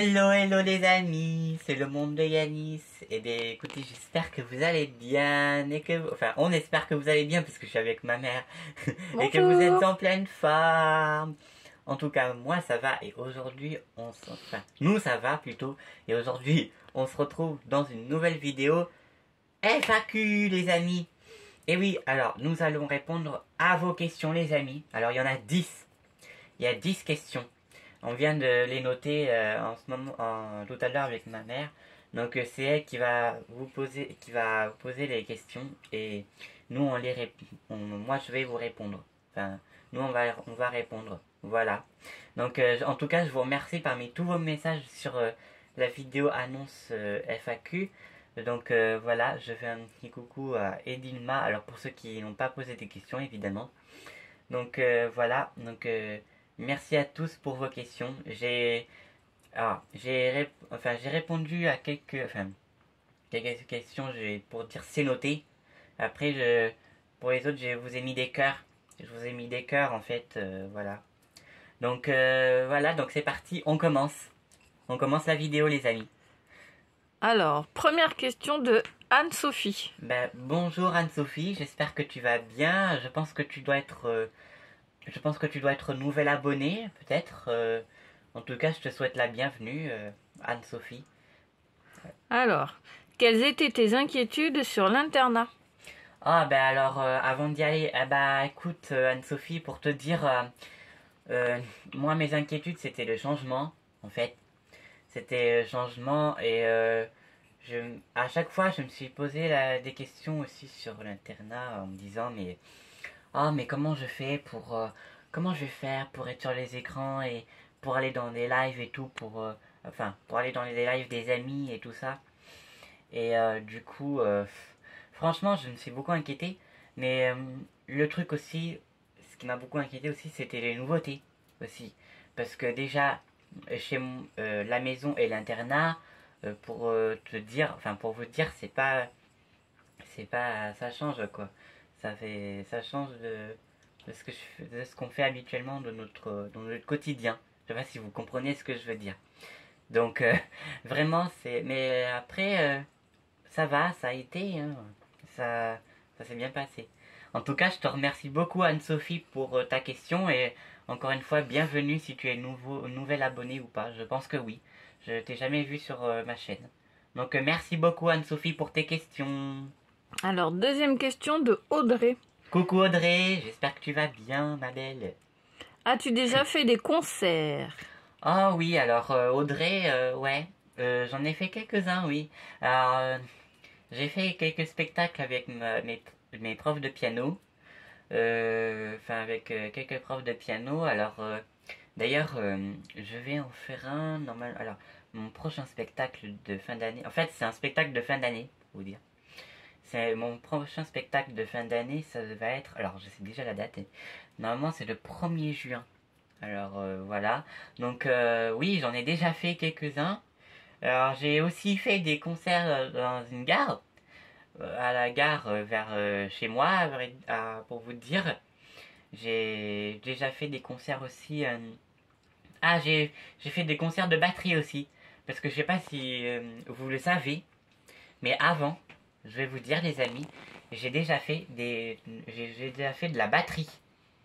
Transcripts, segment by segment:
Hello, hello les amis, c'est le monde de Yanis. Eh bien écoutez, j'espère que vous allez bien et que... Enfin, on espère que vous allez bien parce que je suis avec ma mère et que vous êtes en pleine forme. En tout cas, moi ça va et aujourd'hui, enfin, nous ça va plutôt. Et aujourd'hui, on se retrouve dans une nouvelle vidéo FAQ les amis. Et oui, alors nous allons répondre à vos questions les amis. Alors il y en a 10. Il y a 10 questions. On vient de les noter en ce moment, tout à l'heure avec ma mère. Donc c'est elle qui va vous poser, les questions et nous on les moi je vais vous répondre. Enfin, nous on va répondre. Voilà. Donc en tout cas je vous remercie parmi tous vos messages sur la vidéo annonce FAQ. Donc voilà, je fais un petit coucou à Edilma. Alors pour ceux qui n'ont pas posé des questions évidemment. Donc voilà. Donc merci à tous pour vos questions. J'ai répondu à quelques questions pour dire c'est noté. Après, pour les autres, je vous ai mis des cœurs. Je vous ai mis des cœurs en fait. Voilà. Donc voilà, donc c'est parti, on commence. On commence la vidéo les amis. Alors, première question de Anne-Sophie. Bonjour Anne-Sophie, j'espère que tu vas bien. Je pense que tu dois être nouvelle abonnée, peut-être. En tout cas, je te souhaite la bienvenue, Anne-Sophie. Alors, quelles étaient tes inquiétudes sur l'internat? Ah, alors, avant d'y aller, écoute, Anne-Sophie, pour te dire, moi, mes inquiétudes, c'était le changement, en fait. C'était le changement et à chaque fois, je me suis posé des questions aussi sur l'internat en me disant, mais comment je fais comment je vais faire pour être sur les écrans et pour aller dans des lives et tout, pour aller dans les lives des amis et tout ça. Et du coup, franchement, je me suis beaucoup inquiété. Mais le truc aussi, ce qui m'a beaucoup inquiété aussi, c'était les nouveautés aussi. Parce que déjà, chez la maison et l'internat, pour pour vous dire, ça change quoi. Ça change de ce qu'on fait habituellement dans notre quotidien. Je sais pas si vous comprenez ce que je veux dire. Donc vraiment mais après ça va, ça a été, hein. Ça s'est bien passé. En tout cas, je te remercie beaucoup Anne-Sophie pour ta question et encore une fois, bienvenue si tu es nouvel abonné ou pas. Je pense que oui. Je t'ai jamais vu sur ma chaîne. Donc merci beaucoup Anne-Sophie pour tes questions. Alors, deuxième question de Audrey. Coucou Audrey, j'espère que tu vas bien ma belle. As-tu déjà fait des concerts? Ah oui, alors Audrey, ouais, j'en ai fait quelques-uns, oui. Alors, j'ai fait quelques spectacles avec mes profs de piano. Avec quelques profs de piano. Alors, d'ailleurs, je vais en faire un normal. Alors, mon prochain spectacle de fin d'année. En fait, c'est un spectacle de fin d'année, pour vous dire. C'est mon prochain spectacle de fin d'année, ça va être. Alors, je sais déjà la date. Normalement, c'est le 1er juin. Alors, voilà. Donc, oui, j'en ai déjà fait quelques-uns. Alors, j'ai aussi fait des concerts dans une gare. À la gare vers chez moi, pour vous dire. J'ai déjà fait des concerts aussi. J'ai fait des concerts de batterie aussi. Parce que je sais pas si vous le savez, mais avant, je vais vous dire les amis, j'ai déjà fait de la batterie.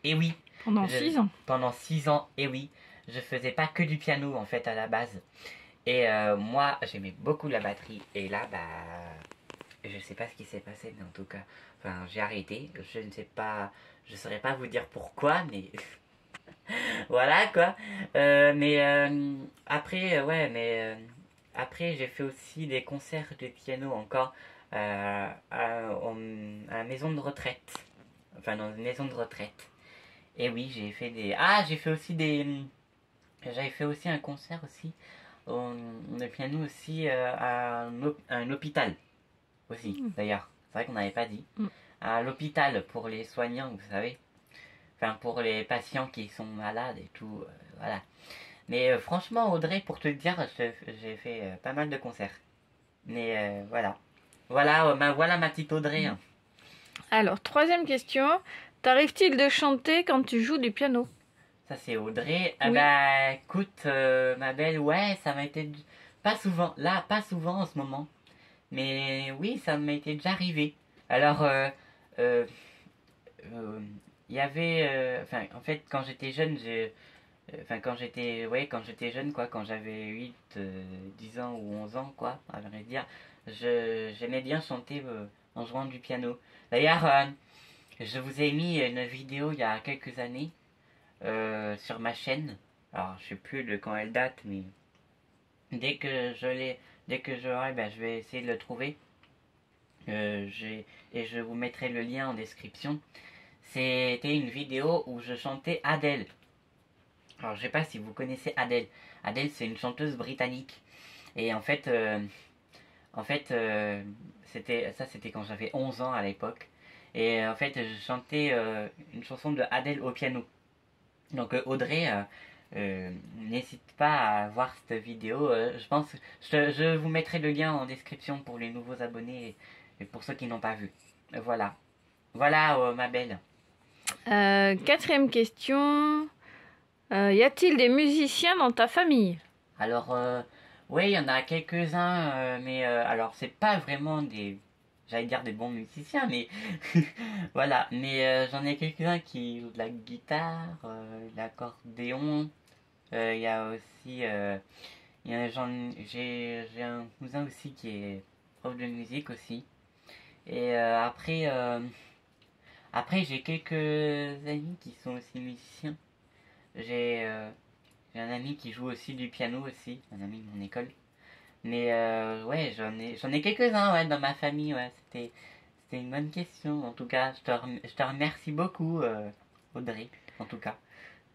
Et oui. Pendant 6 ans. Pendant 6 ans, et oui. Je faisais pas que du piano en fait à la base. Et moi, j'aimais beaucoup la batterie. Et là, je sais pas ce qui s'est passé, mais en tout cas, j'ai arrêté. Je ne sais pas, je saurais pas vous dire pourquoi, mais voilà quoi. Après, j'ai fait aussi des concerts de piano encore à la maison de retraite. Enfin, dans une maison de retraite. Et oui, j'avais fait aussi un concert aussi de piano aussi à un hôpital aussi, d'ailleurs. C'est vrai qu'on n'avait pas dit. À l'hôpital pour les soignants, vous savez. Enfin, pour les patients qui sont malades et tout, voilà. Mais franchement, Audrey, pour te dire, j'ai fait pas mal de concerts. Mais voilà. Voilà ma petite Audrey. Hein. Alors, troisième question. T'arrive-t-il de chanter quand tu joues du piano? Ça c'est Audrey. Ah Oui. bah écoute, ma belle, ouais, ça m'a été pas souvent, là, pas souvent en ce moment, mais oui, ça m'a été déjà arrivé. Alors, euh, euh, il y avait, enfin, en fait, quand j'étais jeune, enfin, quand j'étais jeune, quoi, quand j'avais 8 10 ans ou 11 ans, quoi, à vrai dire, j'aimais bien chanter en jouant du piano. D'ailleurs, je vous ai mis une vidéo il y a quelques années sur ma chaîne. Alors, je sais plus de quand elle date, mais dès que je l'ai, dès que j'aurai, ben, je vais essayer de le trouver. Et je vous mettrai le lien en description. C'était une vidéo où je chantais Adele. Alors, je sais pas si vous connaissez Adele. Adele, c'est une chanteuse britannique. Et en fait, c'était quand j'avais 11 ans à l'époque. Et en fait, je chantais une chanson de Adele au piano. Donc Audrey, n'hésite pas à voir cette vidéo. Je pense, je vous mettrai le lien en description pour les nouveaux abonnés et pour ceux qui n'ont pas vu. Voilà, voilà ma belle. Quatrième question. Y a-t-il des musiciens dans ta famille? Alors, oui, il y en a quelques-uns, mais alors c'est pas vraiment j'allais dire des bons musiciens, mais voilà. Mais j'en ai quelques-uns qui jouent de la guitare, de l'accordéon. Il y a aussi, il y a, j'ai un cousin aussi qui est prof de musique aussi. Et après j'ai quelques amis qui sont aussi musiciens. J'ai euh, j'ai un ami qui joue aussi du piano aussi, un ami de mon école. Mais ouais, j'en ai quelques-uns ouais, dans ma famille. Ouais, c'était une bonne question. En tout cas, je te remercie beaucoup, Audrey. En tout cas,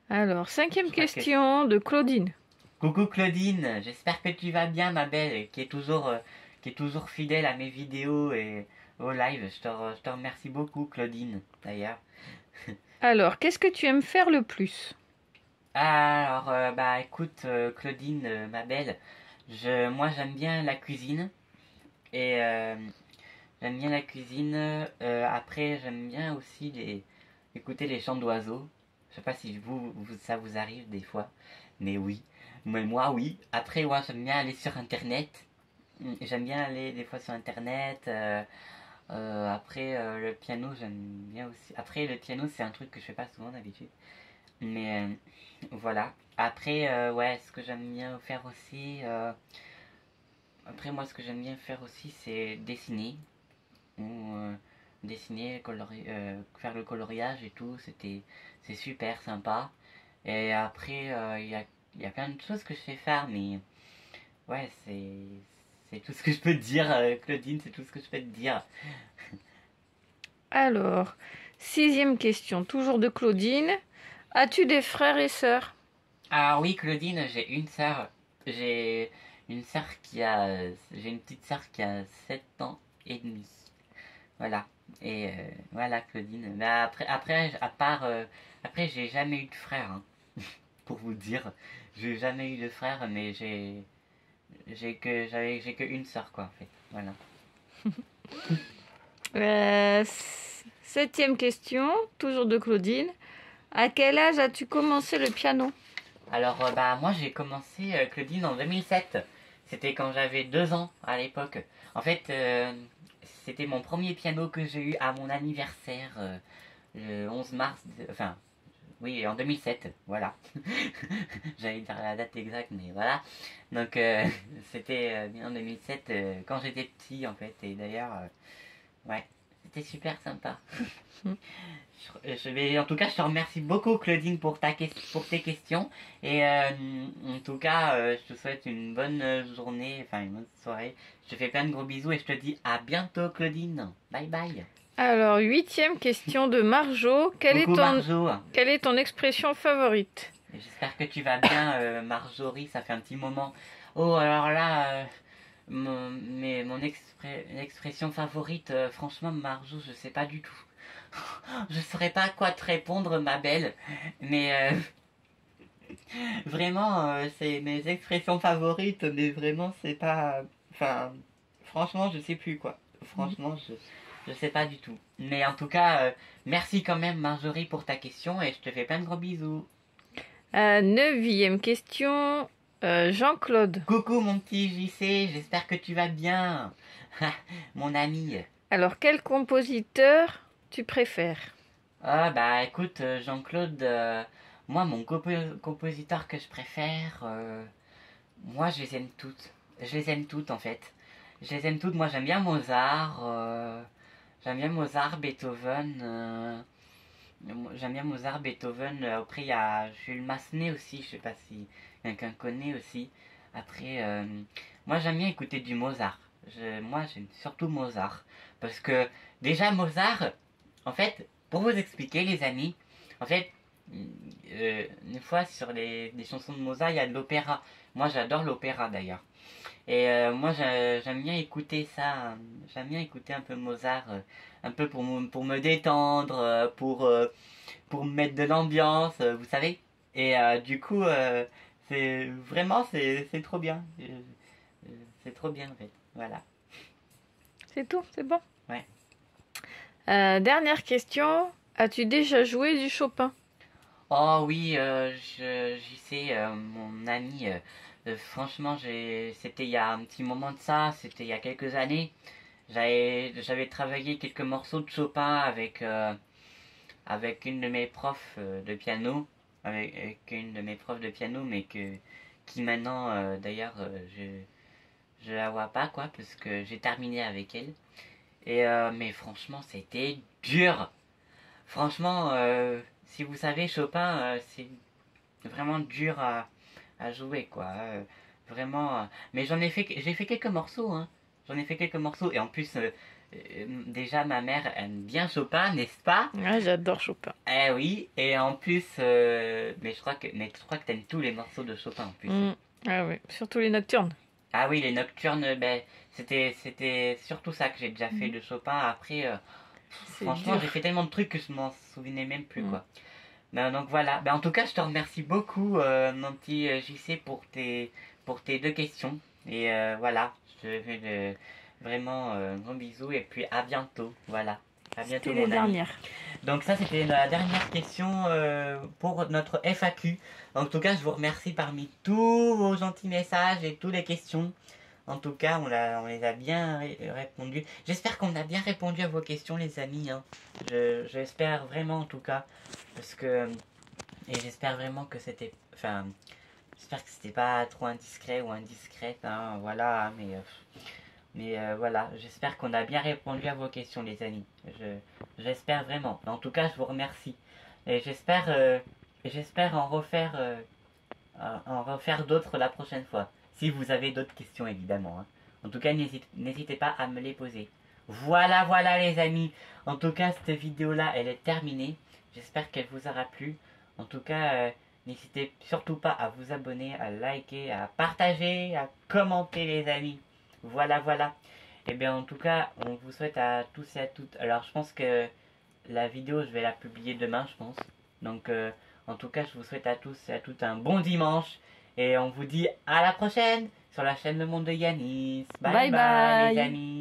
Alors, je cinquième crois que question de Claudine. coucou Claudine, j'espère que tu vas bien ma belle, et qui est toujours fidèle à mes vidéos et au live. Je te remercie beaucoup Claudine d'ailleurs. Alors, qu'est-ce que tu aimes faire le plus? Alors bah écoute Claudine ma belle, moi j'aime bien la cuisine et j'aime bien la cuisine. Après j'aime bien aussi écouter les chants d'oiseaux. Je sais pas si ça vous arrive des fois, mais oui. Mais moi oui. Après moi j'aime bien aller sur internet. J'aime bien aller des fois sur internet. Après le piano j'aime bien aussi. Après le piano c'est un truc que je fais pas souvent d'habitude. Mais voilà. Après ouais ce que j'aime bien faire aussi. Après moi ce que j'aime bien faire aussi c'est dessiner. Ou dessiner, faire le coloriage et tout. C'est super sympa. Et après il y a plein de choses que je sais faire mais ouais, c'est tout ce que je peux te dire, Claudine, c'est tout ce que je peux te dire. Alors, sixième question, toujours de Claudine. As-tu des frères et sœurs? Ah oui, Claudine, j'ai une sœur. J'ai une sœur j'ai une petite sœur qui a 7 ans et demi. Voilà. Et voilà, Claudine. Mais après, après, j'ai jamais eu de frère, hein, pour vous dire. J'ai jamais eu de frère, mais j'ai que une sœur, quoi, en fait. Voilà. Septième question, toujours de Claudine. À quel âge as-tu commencé le piano? Alors, bah, moi, j'ai commencé Claudine en 2007. C'était quand j'avais 2 ans à l'époque. En fait, c'était mon premier piano que j'ai eu à mon anniversaire, le 11 mars, enfin, oui, en 2007, voilà. J'allais dire la date exacte, mais voilà. Donc, c'était bien en 2007, quand j'étais petit, en fait. Et d'ailleurs, ouais, c'était super sympa. En tout cas, je te remercie beaucoup, Claudine, pour tes questions. Et en tout cas, je te souhaite une bonne journée, enfin une bonne soirée. Je te fais plein de gros bisous et je te dis à bientôt, Claudine. Bye bye. Alors, huitième question de Marjo. Coucou Marjo. Quelle est ton expression favorite? J'espère que tu vas bien, Marjorie. Ça fait un petit moment. Oh, alors là, expression favorite, franchement, Marjo, je sais pas du tout. Je saurais pas quoi te répondre, ma belle, mais vraiment, c'est mes expressions favorites, mais vraiment, c'est pas. Enfin, franchement, je sais plus quoi. Franchement, je sais pas du tout. Mais en tout cas, merci quand même, Marjorie, pour ta question et je te fais plein de gros bisous. 9e question. Jean-Claude. Coucou mon petit JC, j'espère que tu vas bien. Mon ami. Alors, quel compositeur tu préfères? Ah bah écoute Jean-Claude, moi mon compositeur que je préfère, moi je les aime toutes. Je les aime toutes en fait. Je les aime toutes, moi j'aime bien Mozart, Beethoven, j'aime bien Mozart, Beethoven, après il y a Jules Massenet aussi, je sais pas si quelqu'un connaît aussi. Après, moi j'aime bien écouter du Mozart. Moi j'aime surtout Mozart. Parce que déjà Mozart, en fait, pour vous expliquer les amis, en fait, une fois sur des chansons de Mozart, il y a de l'opéra. Moi j'adore l'opéra d'ailleurs. Et moi j'aime bien écouter ça, j'aime bien écouter un peu Mozart, un peu pour me détendre, pour me mettre de l'ambiance, vous savez. Et du coup, c'est vraiment, c'est trop bien. C'est trop bien en fait, voilà. C'est tout, c'est bon? Ouais. Dernière question. As-tu déjà joué du Chopin? Oh oui, j'y sais, mon ami, franchement, c'était il y a un petit moment de ça, c'était il y a quelques années. J'avais travaillé quelques morceaux de Chopin avec une de mes profs de piano, avec une de mes profs de piano, mais qui maintenant, d'ailleurs, je la vois pas, quoi, parce que j'ai terminé avec elle. Et, mais franchement, c'était dur. Franchement, si vous savez, Chopin, c'est vraiment dur à jouer, quoi. Vraiment. Mais j'ai fait quelques morceaux, hein. J'en ai fait quelques morceaux. Et en plus, déjà, ma mère aime bien Chopin, n'est-ce pas? Ouais, j'adore Chopin. Eh oui. Et en plus, mais je crois que t'aimes tous les morceaux de Chopin, en plus. Ah oui, surtout les nocturnes. Ah oui, les nocturnes, ben, c'était surtout ça que j'ai déjà fait de Chopin. Après, franchement, j'ai fait tellement de trucs que je m'en souvenais même plus, quoi. Ben, donc voilà. Ben, en tout cas, je te remercie beaucoup, mon petit JC, pour tes deux questions. Et voilà, je te fais vraiment un gros bisou et puis à bientôt. Voilà. À bientôt, C'était mon les ami. dernières. Donc ça, c'était la dernière question pour notre FAQ. En tout cas, je vous remercie parmi tous vos gentils messages et toutes les questions. En tout cas, on les a bien répondu. J'espère qu'on a bien répondu à vos questions, les amis. Hein. J'espère vraiment, en tout cas. Parce que... Et j'espère vraiment que c'était... Enfin... J'espère que c'était pas trop indiscret ou indiscrète. Hein, voilà, mais voilà, j'espère qu'on a bien répondu à vos questions, les amis. J'espère vraiment. En tout cas, je vous remercie. Et j'espère en refaire d'autres la prochaine fois. Si vous avez d'autres questions, évidemment. Hein. En tout cas, n'hésitez pas à me les poser. Voilà, voilà, les amis. En tout cas, cette vidéo-là, elle est terminée. J'espère qu'elle vous aura plu. En tout cas, n'hésitez surtout pas à vous abonner, à liker, à partager, à commenter, les amis. Voilà, voilà. Et bien, en tout cas, on vous souhaite à tous et à toutes. Alors, je pense que la vidéo, je vais la publier demain, je pense. Donc, en tout cas, je vous souhaite à tous et à toutes un bon dimanche. Et on vous dit à la prochaine sur la chaîne Le Monde de Yanis. Bye bye, les amis.